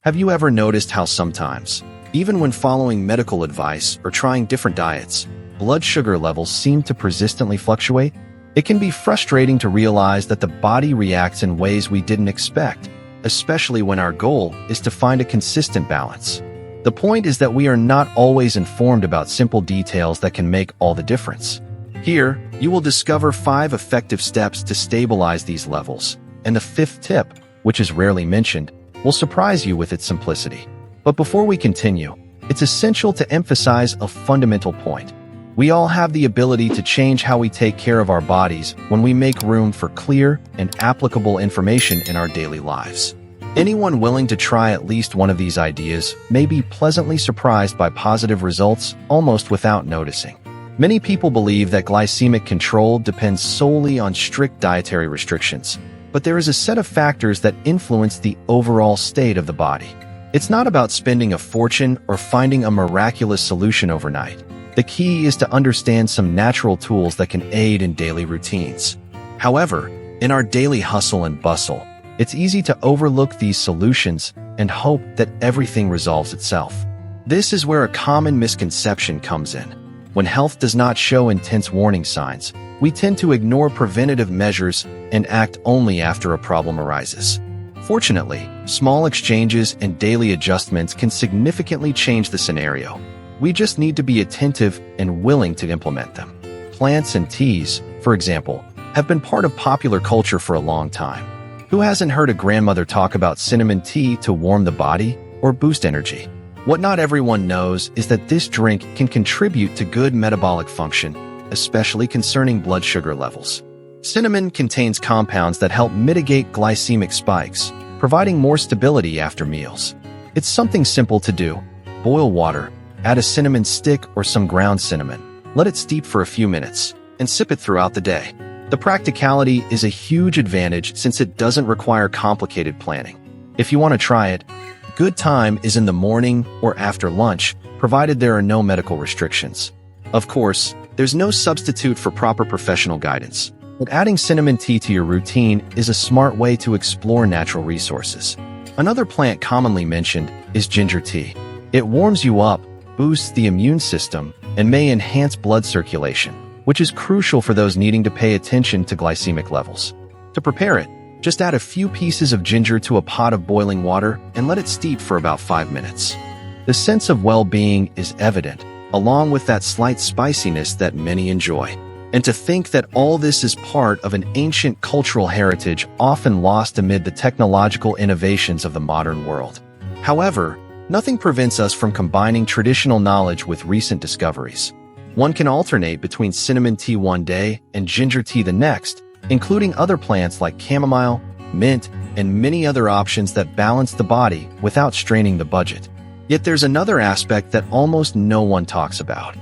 Have you ever noticed how sometimes, even when following medical advice or trying different diets, blood sugar levels seem to persistently fluctuate? It can be frustrating to realize that the body reacts in ways we didn't expect, especially when our goal is to find a consistent balance. The point is that we are not always informed about simple details that can make all the difference. Here, you will discover 5 effective steps to stabilize these levels, and the 5th tip, which is rarely mentioned, will surprise you with its simplicity. But before we continue, it's essential to emphasize a fundamental point. We all have the ability to change how we take care of our bodies when we make room for clear and applicable information in our daily lives. Anyone willing to try at least one of these ideas may be pleasantly surprised by positive results almost without noticing. Many people believe that glycemic control depends solely on strict dietary restrictions, but there is a set of factors that influence the overall state of the body. It's not about spending a fortune or finding a miraculous solution overnight. The key is to understand some natural tools that can aid in daily routines. However, in our daily hustle and bustle, it's easy to overlook these solutions and hope that everything resolves itself. This is where a common misconception comes in. When health does not show intense warning signs, we tend to ignore preventative measures and act only after a problem arises. Fortunately, small exchanges and daily adjustments can significantly change the scenario. We just need to be attentive and willing to implement them. Plants and teas, for example, have been part of popular culture for a long time. Who hasn't heard a grandmother talk about cinnamon tea to warm the body or boost energy? What not everyone knows is that this drink can contribute to good metabolic function, especially concerning blood sugar levels. Cinnamon contains compounds that help mitigate glycemic spikes, providing more stability after meals. It's something simple to do. Boil water, add a cinnamon stick or some ground cinnamon, let it steep for a few minutes, and sip it throughout the day. The practicality is a huge advantage since it doesn't require complicated planning. If you want to try it, good time is in the morning or after lunch, provided there are no medical restrictions. Of course, there's no substitute for proper professional guidance, but adding cinnamon tea to your routine is a smart way to explore natural resources. Another plant commonly mentioned is ginger tea. It warms you up, boosts the immune system, and may enhance blood circulation, which is crucial for those needing to pay attention to glycemic levels. To prepare it, just add a few pieces of ginger to a pot of boiling water and let it steep for about 5 minutes. The sense of well-being is evident, along with that slight spiciness that many enjoy. And to think that all this is part of an ancient cultural heritage often lost amid the technological innovations of the modern world. However, nothing prevents us from combining traditional knowledge with recent discoveries. One can alternate between cinnamon tea one day and ginger tea the next, including other plants like chamomile, mint, and many other options that balance the body without straining the budget. Yet there's another aspect that almost no one talks about.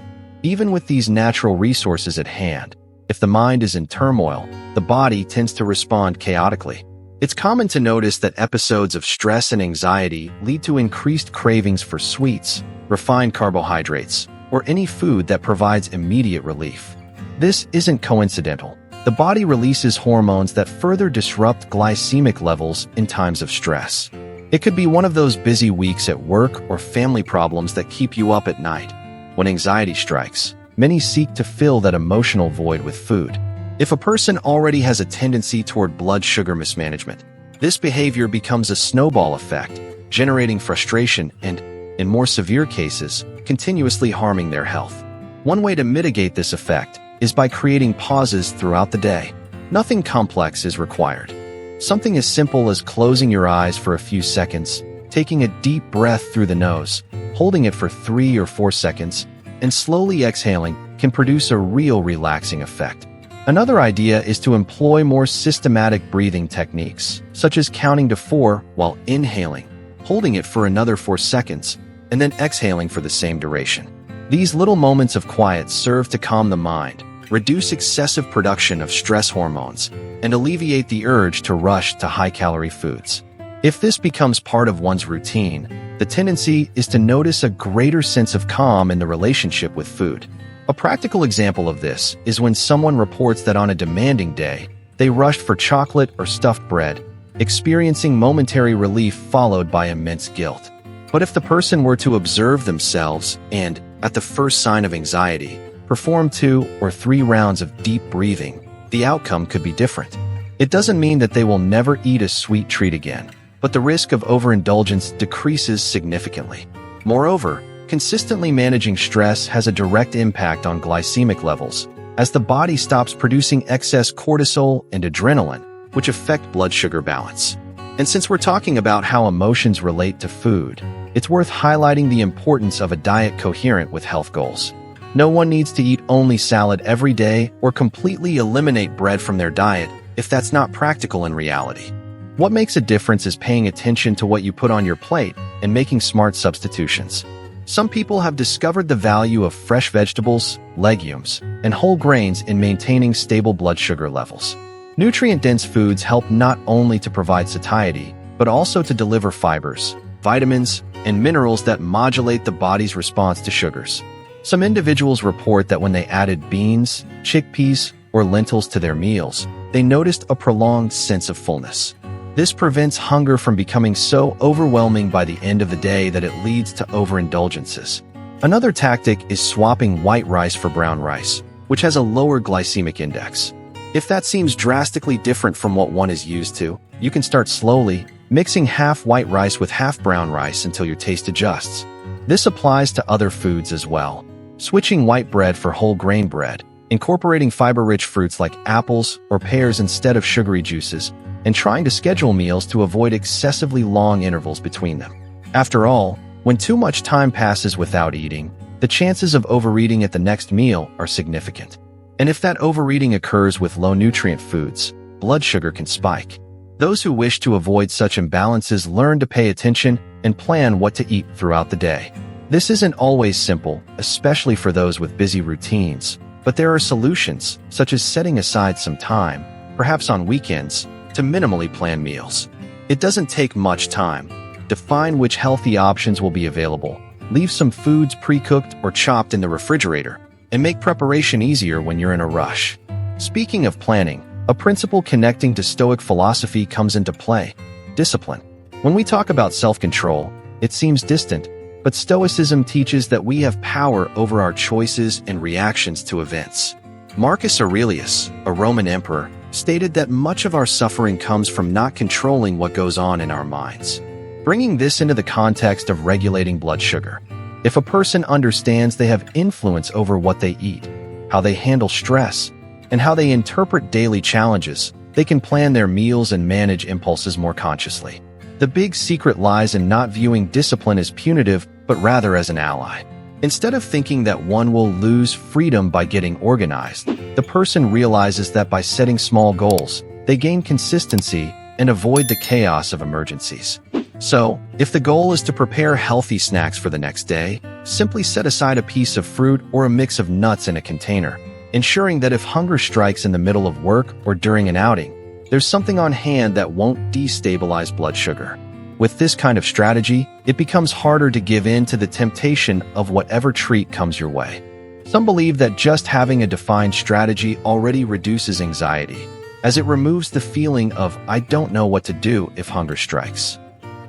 Even with these natural resources at hand, if the mind is in turmoil, the body tends to respond chaotically. It's common to notice that episodes of stress and anxiety lead to increased cravings for sweets, refined carbohydrates, or any food that provides immediate relief. This isn't coincidental. The body releases hormones that further disrupt glycemic levels in times of stress. It could be one of those busy weeks at work or family problems that keep you up at night. When anxiety strikes, many seek to fill that emotional void with food. If a person already has a tendency toward blood sugar mismanagement, this behavior becomes a snowball effect, generating frustration and, in more severe cases, continuously harming their health. One way to mitigate this effect is by creating pauses throughout the day. Nothing complex is required. Something as simple as closing your eyes for a few seconds, taking a deep breath through the nose, holding it for 3 or 4 seconds, and slowly exhaling can produce a real relaxing effect. Another idea is to employ more systematic breathing techniques, such as counting to 4 while inhaling, holding it for another 4 seconds, and then exhaling for the same duration. These little moments of quiet serve to calm the mind, reduce excessive production of stress hormones, and alleviate the urge to rush to high-calorie foods. If this becomes part of one's routine, the tendency is to notice a greater sense of calm in the relationship with food. A practical example of this is when someone reports that on a demanding day, they rushed for chocolate or stuffed bread, experiencing momentary relief followed by immense guilt. But if the person were to observe themselves and, at the first sign of anxiety, perform 2 or 3 rounds of deep breathing, the outcome could be different. It doesn't mean that they will never eat a sweet treat again, but the risk of overindulgence decreases significantly. Moreover, consistently managing stress has a direct impact on glycemic levels, as the body stops producing excess cortisol and adrenaline, which affect blood sugar balance. And since we're talking about how emotions relate to food, it's worth highlighting the importance of a diet coherent with health goals. No one needs to eat only salad every day or completely eliminate bread from their diet if that's not practical in reality. What makes a difference is paying attention to what you put on your plate and making smart substitutions. Some people have discovered the value of fresh vegetables, legumes, and whole grains in maintaining stable blood sugar levels. Nutrient-dense foods help not only to provide satiety, but also to deliver fibers, vitamins, and minerals that modulate the body's response to sugars. Some individuals report that when they added beans, chickpeas, or lentils to their meals, they noticed a prolonged sense of fullness. This prevents hunger from becoming so overwhelming by the end of the day that it leads to overindulgences. Another tactic is swapping white rice for brown rice, which has a lower glycemic index. If that seems drastically different from what one is used to, you can start slowly, mixing half white rice with half brown rice until your taste adjusts. This applies to other foods as well. Switching white bread for whole grain bread, incorporating fiber-rich fruits like apples or pears instead of sugary juices, and trying to schedule meals to avoid excessively long intervals between them. After all, when too much time passes without eating, the chances of overeating at the next meal are significant. And if that overeating occurs with low-nutrient foods, blood sugar can spike. Those who wish to avoid such imbalances learn to pay attention and plan what to eat throughout the day. This isn't always simple, especially for those with busy routines, but there are solutions, such as setting aside some time, perhaps on weekends, to minimally plan meals. It doesn't take much time. Define which healthy options will be available, leave some foods pre-cooked or chopped in the refrigerator, and make preparation easier when you're in a rush. Speaking of planning, a principle connecting to Stoic philosophy comes into play: discipline. When we talk about self-control, it seems distant, but Stoicism teaches that we have power over our choices and reactions to events. Marcus Aurelius, a Roman emperor, stated that much of our suffering comes from not controlling what goes on in our minds. Bringing this into the context of regulating blood sugar, if a person understands they have influence over what they eat, how they handle stress, and how they interpret daily challenges, they can plan their meals and manage impulses more consciously. The big secret lies in not viewing discipline as punitive, but rather as an ally. Instead of thinking that one will lose freedom by getting organized, the person realizes that by setting small goals, they gain consistency and avoid the chaos of emergencies. So, if the goal is to prepare healthy snacks for the next day, simply set aside a piece of fruit or a mix of nuts in a container, ensuring that if hunger strikes in the middle of work or during an outing, there's something on hand that won't destabilize blood sugar. With this kind of strategy, it becomes harder to give in to the temptation of whatever treat comes your way. Some believe that just having a defined strategy already reduces anxiety, as it removes the feeling of "I don't know what to do" if hunger strikes.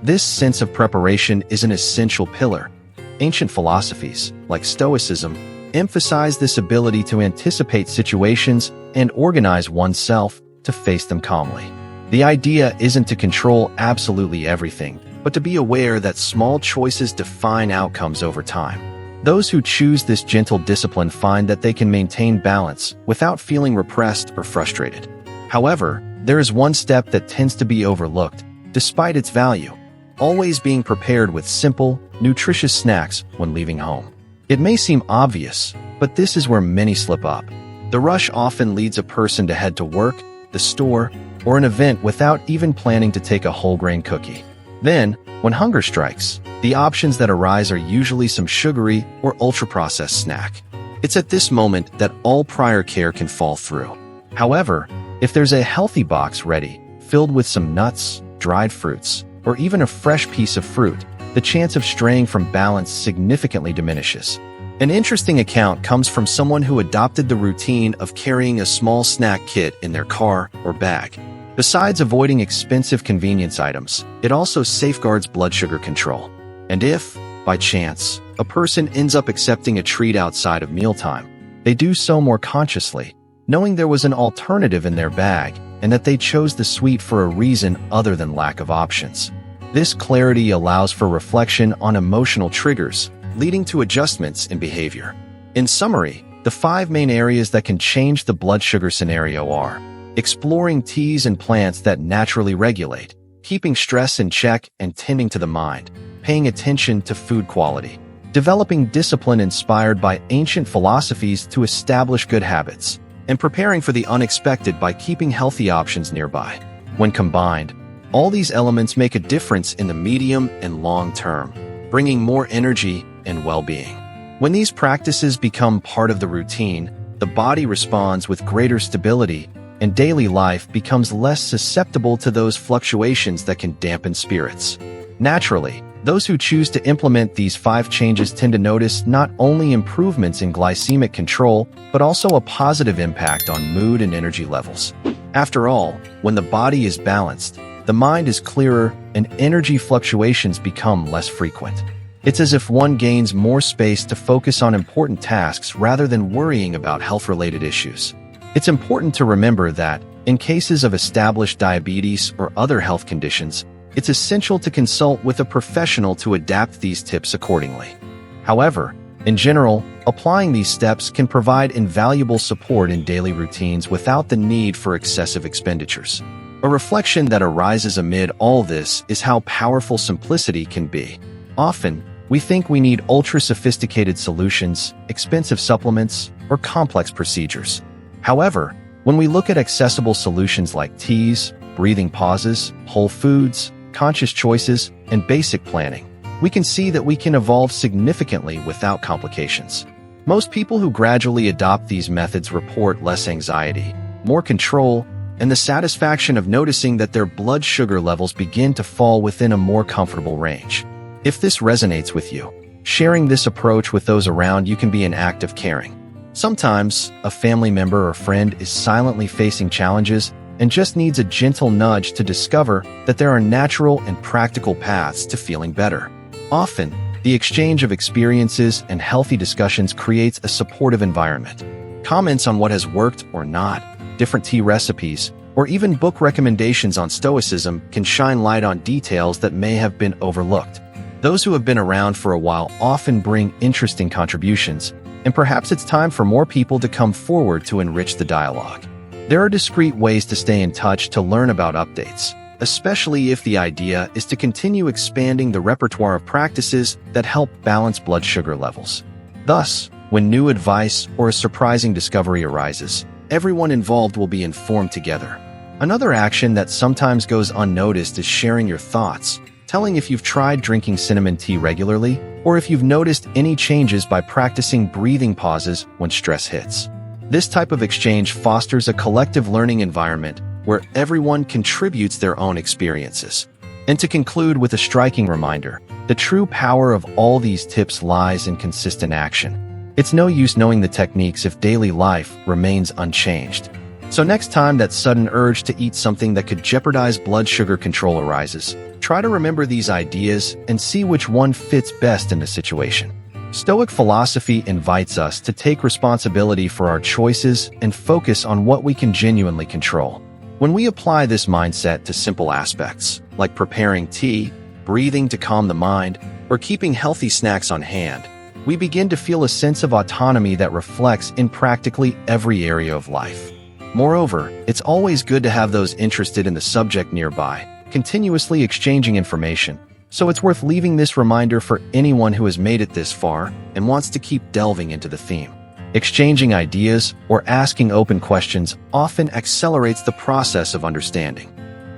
This sense of preparation is an essential pillar. Ancient philosophies, like Stoicism, emphasize this ability to anticipate situations and organize oneself to face them calmly. The idea isn't to control absolutely everything, but to be aware that small choices define outcomes over time. Those who choose this gentle discipline find that they can maintain balance without feeling repressed or frustrated. However, there is one step that tends to be overlooked, despite its value: always being prepared with simple, nutritious snacks when leaving home. It may seem obvious, but this is where many slip up. The rush often leads a person to head to work, the store, or an event without even planning to take a whole grain cookie. Then, when hunger strikes, the options that arise are usually some sugary or ultra-processed snack. It's at this moment that all prior care can fall through. However, if there's a healthy box ready, filled with some nuts, dried fruits, or even a fresh piece of fruit, the chance of straying from balance significantly diminishes. An interesting account comes from someone who adopted the routine of carrying a small snack kit in their car or bag. Besides avoiding expensive convenience items, it also safeguards blood sugar control. And if, by chance, a person ends up accepting a treat outside of mealtime, they do so more consciously, knowing there was an alternative in their bag and that they chose the sweet for a reason other than lack of options. This clarity allows for reflection on emotional triggers, leading to adjustments in behavior. In summary, the 5 main areas that can change the blood sugar scenario are: exploring teas and plants that naturally regulate, keeping stress in check and tending to the mind, paying attention to food quality, developing discipline inspired by ancient philosophies to establish good habits, and preparing for the unexpected by keeping healthy options nearby. When combined, all these elements make a difference in the medium and long term, bringing more energy and well-being. When these practices become part of the routine, the body responds with greater stability, and daily life becomes less susceptible to those fluctuations that can dampen spirits. Naturally, those who choose to implement these 5 changes tend to notice not only improvements in glycemic control, but also a positive impact on mood and energy levels. After all, when the body is balanced, the mind is clearer and energy fluctuations become less frequent. It's as if one gains more space to focus on important tasks rather than worrying about health-related issues. It's important to remember that, in cases of established diabetes or other health conditions, it's essential to consult with a professional to adapt these tips accordingly. However, in general, applying these steps can provide invaluable support in daily routines without the need for excessive expenditures. A reflection that arises amid all this is how powerful simplicity can be. Often, we think we need ultra-sophisticated solutions, expensive supplements, or complex procedures. However, when we look at accessible solutions like teas, breathing pauses, whole foods, conscious choices, and basic planning, we can see that we can evolve significantly without complications. Most people who gradually adopt these methods report less anxiety, more control, and the satisfaction of noticing that their blood sugar levels begin to fall within a more comfortable range. If this resonates with you, sharing this approach with those around you can be an act of caring. Sometimes, a family member or friend is silently facing challenges and just needs a gentle nudge to discover that there are natural and practical paths to feeling better. Often, the exchange of experiences and healthy discussions creates a supportive environment. Comments on what has worked or not, different tea recipes, or even book recommendations on Stoicism can shine light on details that may have been overlooked. Those who have been around for a while often bring interesting contributions, and perhaps it's time for more people to come forward to enrich the dialogue. There are discreet ways to stay in touch to learn about updates, especially if the idea is to continue expanding the repertoire of practices that help balance blood sugar levels. Thus, when new advice or a surprising discovery arises, everyone involved will be informed together. Another action that sometimes goes unnoticed is sharing your thoughts, telling if you've tried drinking cinnamon tea regularly, or if you've noticed any changes by practicing breathing pauses when stress hits. This type of exchange fosters a collective learning environment where everyone contributes their own experiences. And to conclude with a striking reminder, the true power of all these tips lies in consistent action. It's no use knowing the techniques if daily life remains unchanged. So next time that sudden urge to eat something that could jeopardize blood sugar control arises, try to remember these ideas and see which one fits best in the situation. Stoic philosophy invites us to take responsibility for our choices and focus on what we can genuinely control. When we apply this mindset to simple aspects, like preparing tea, breathing to calm the mind, or keeping healthy snacks on hand, we begin to feel a sense of autonomy that reflects in practically every area of life. Moreover, it's always good to have those interested in the subject nearby, continuously exchanging information, so it's worth leaving this reminder for anyone who has made it this far and wants to keep delving into the theme. Exchanging ideas or asking open questions often accelerates the process of understanding.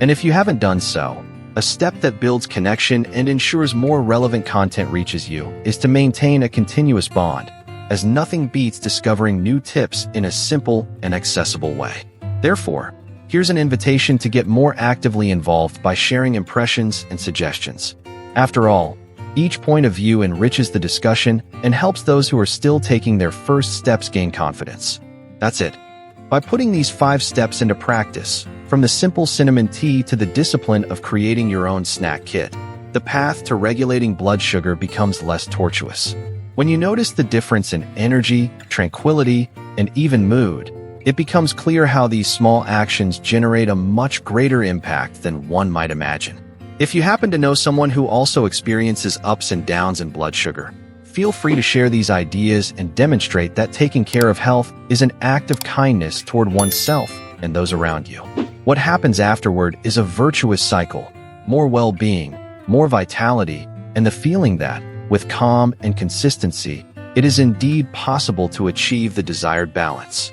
And if you haven't done so, a step that builds connection and ensures more relevant content reaches you is to maintain a continuous bond, as nothing beats discovering new tips in a simple and accessible way. Therefore, here's an invitation to get more actively involved by sharing impressions and suggestions. After all, each point of view enriches the discussion and helps those who are still taking their first steps gain confidence. That's it. By putting these 5 steps into practice, From the simple cinnamon tea to the discipline of creating your own snack kit, the path to regulating blood sugar becomes less tortuous. When you notice the difference in energy, tranquility, and even mood, it becomes clear how these small actions generate a much greater impact than one might imagine. If you happen to know someone who also experiences ups and downs in blood sugar, feel free to share these ideas and demonstrate that taking care of health is an act of kindness toward oneself and those around you. What happens afterward is a virtuous cycle: more well-being, more vitality, and the feeling that, with calm and consistency, it is indeed possible to achieve the desired balance.